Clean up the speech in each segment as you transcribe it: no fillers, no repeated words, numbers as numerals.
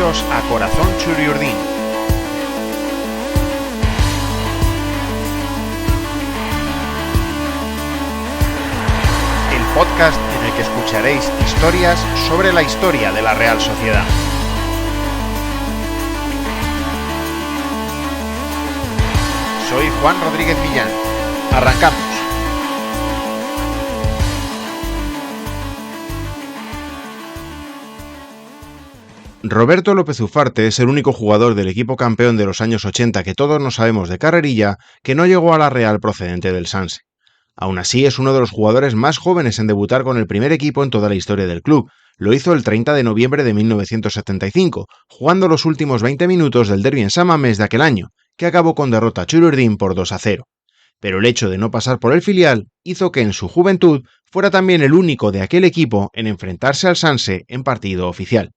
Bienvenidos a Corazón Churiurdin. El podcast en el que escucharéis historias sobre la historia de la Real Sociedad. Soy Juan Rodríguez Millán. Arrancamos. Roberto López Ufarte es el único jugador del equipo campeón de los años 80 que todos nos sabemos de carrerilla que no llegó a la Real procedente del Sanse. Aún así, es uno de los jugadores más jóvenes en debutar con el primer equipo en toda la historia del club. Lo hizo el 30 de noviembre de 1975, jugando los últimos 20 minutos del derbi en San Mamés de aquel año, que acabó con derrota a Churiurdin por 2-0. Pero el hecho de no pasar por el filial hizo que en su juventud fuera también el único de aquel equipo en enfrentarse al Sanse en partido oficial.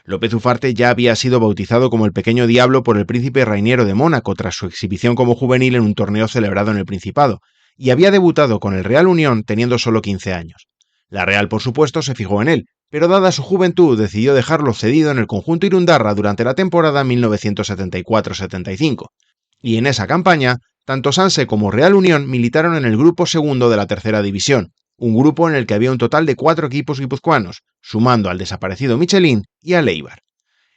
López Ufarte ya había sido bautizado como el Pequeño Diablo por el príncipe Rainiero de Mónaco tras su exhibición como juvenil en un torneo celebrado en el Principado, y había debutado con el Real Unión teniendo solo 15 años. La Real, por supuesto, se fijó en él, pero dada su juventud decidió dejarlo cedido en el conjunto irundarra durante la temporada 1974-75, y en esa campaña, tanto Sanse como Real Unión militaron en el grupo segundo de la tercera división, un grupo en el que había un total de 4 equipos guipuzcoanos, sumando al desaparecido Michelin y al Eibar.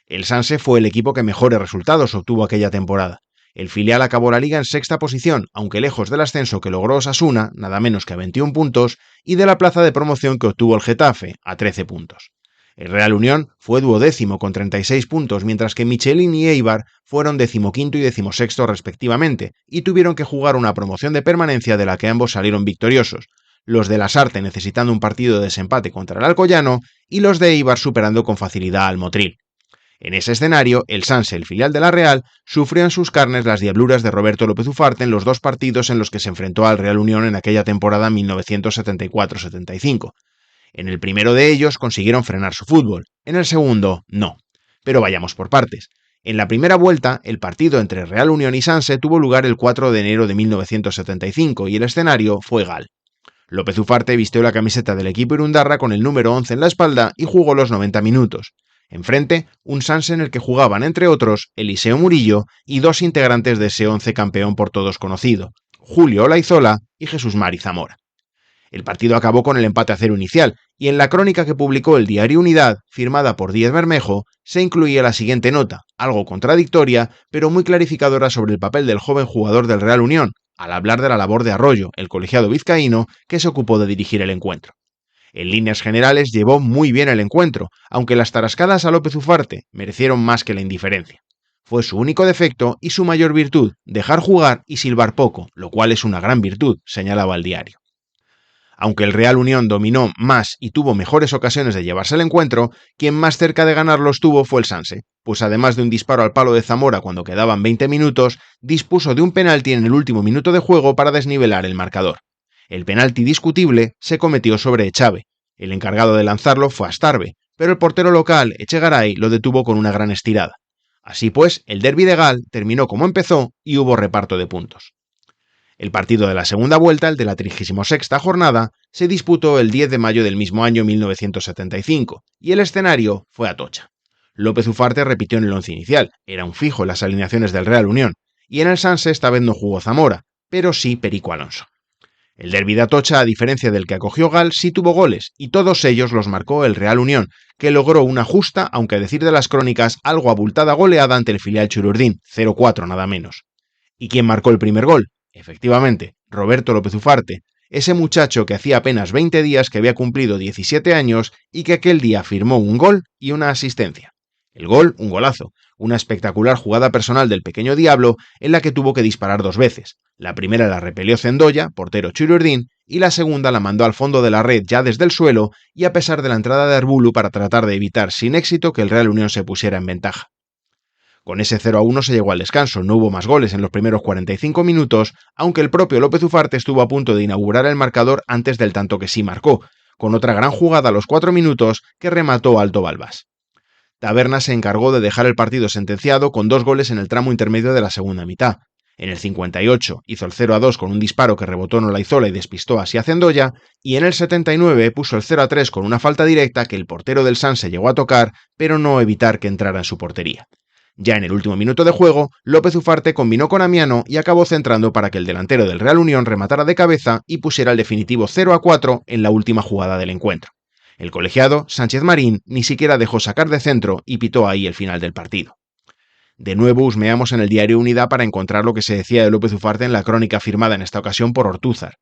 El Sanse fue el equipo que mejores resultados obtuvo aquella temporada. El filial acabó la liga en sexta posición, aunque lejos del ascenso que logró Osasuna, nada menos que a 21 puntos, y de la plaza de promoción que obtuvo el Getafe, a 13 puntos. El Real Unión fue duodécimo con 36 puntos, mientras que Michelin y Eibar fueron 15º y 16º respectivamente, y tuvieron que jugar una promoción de permanencia de la que ambos salieron victoriosos, los de Lasarte necesitando un partido de desempate contra el Alcoyano y los de Eibar superando con facilidad al Motril. En ese escenario, el Sanse, el filial de la Real, sufrió en sus carnes las diabluras de Roberto López Ufarte en los 2 partidos en los que se enfrentó al Real Unión en aquella temporada 1974-75. En el primero de ellos consiguieron frenar su fútbol, en el segundo no. Pero vayamos por partes. En la primera vuelta, el partido entre Real Unión y Sanse tuvo lugar el 4 de enero de 1975 y el escenario fue Gal. López Ufarte vistió la camiseta del equipo irundarra con el número 11 en la espalda y jugó los 90 minutos. Enfrente, un Sanse en el que jugaban, entre otros, Eliseo Murillo y 2 integrantes de ese 11 campeón por todos conocido, Julio Olaizola y Jesús Mari Zamora. El partido acabó con el empate a 0 inicial, y en la crónica que publicó el diario Unidad, firmada por Díez Bermejo, se incluía la siguiente nota, algo contradictoria, pero muy clarificadora sobre el papel del joven jugador del Real Unión, al hablar de la labor de Arroyo, el colegiado vizcaíno, que se ocupó de dirigir el encuentro. En líneas generales llevó muy bien el encuentro, aunque las tarascadas a López Ufarte merecieron más que la indiferencia. Fue su único defecto y su mayor virtud, dejar jugar y silbar poco, lo cual es una gran virtud, señalaba el diario. Aunque el Real Unión dominó más y tuvo mejores ocasiones de llevarse el encuentro, quien más cerca de ganarlo estuvo fue el Sanse, pues además de un disparo al palo de Zamora cuando quedaban 20 minutos, dispuso de un penalti en el último minuto de juego para desnivelar el marcador. El penalti discutible se cometió sobre Echave. El encargado de lanzarlo fue Astarbe, pero el portero local, Echegaray, lo detuvo con una gran estirada. Así pues, el derbi de Gal terminó como empezó y hubo reparto de puntos. El partido de la segunda vuelta, el de la 36ª jornada, se disputó el 10 de mayo del mismo año 1975, y el escenario fue Atocha. López Ufarte repitió en el once inicial, era un fijo en las alineaciones del Real Unión, y en el Sanse esta vez no jugó Zamora, pero sí Perico Alonso. El derbi de Atocha, a diferencia del que acogió Gal, sí tuvo goles, y todos ellos los marcó el Real Unión, que logró una justa, aunque a decir de las crónicas, algo abultada goleada ante el filial Churiurdin, 0-4 nada menos. ¿Y quién marcó el primer gol? Efectivamente, Roberto López Ufarte, ese muchacho que hacía apenas 20 días que había cumplido 17 años y que aquel día firmó un gol y una asistencia. El gol, un golazo, una espectacular jugada personal del Pequeño Diablo en la que tuvo que disparar 2 veces. La primera la repelió Zendoya, portero Churiurdin, y la segunda la mandó al fondo de la red ya desde el suelo y a pesar de la entrada de Arbulu para tratar de evitar sin éxito que el Real Unión se pusiera en ventaja. Con ese 0-1 se llegó al descanso, no hubo más goles en los primeros 45 minutos, aunque el propio López Ufarte estuvo a punto de inaugurar el marcador antes del tanto que sí marcó, con otra gran jugada a los 4 minutos que remató Alto Balbás. Taberna se encargó de dejar el partido sentenciado con 2 goles en el tramo intermedio de la segunda mitad. En el 58 hizo el 0-2 con un disparo que rebotó en Olaizola y despistó así a Cendoya, y en el 79 puso el 0-3 con una falta directa que el portero del Sanse llegó a tocar, pero no evitar que entrara en su portería. Ya en el último minuto de juego, López Ufarte combinó con Amiano y acabó centrando para que el delantero del Real Unión rematara de cabeza y pusiera el definitivo 0-4 en la última jugada del encuentro. El colegiado, Sánchez Marín, ni siquiera dejó sacar de centro y pitó ahí el final del partido. De nuevo husmeamos en el diario Unidad para encontrar lo que se decía de López Ufarte en la crónica firmada en esta ocasión por Ortúzar.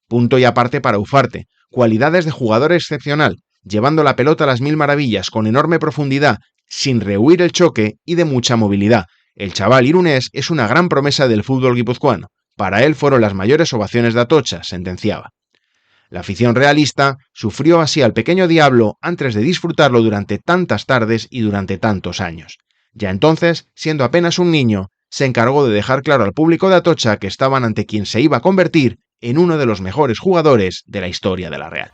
Punto y aparte para Ufarte, cualidades de jugador excepcional, llevando la pelota a las mil maravillas con enorme profundidad, sin rehuir el choque y de mucha movilidad. El chaval irunés es una gran promesa del fútbol guipuzcoano. Para él fueron las mayores ovaciones de Atocha, sentenciaba. La afición realista sufrió así al pequeño diablo antes de disfrutarlo durante tantas tardes y durante tantos años. Ya entonces, siendo apenas un niño, se encargó de dejar claro al público de Atocha que estaban ante quien se iba a convertir en uno de los mejores jugadores de la historia de la Real.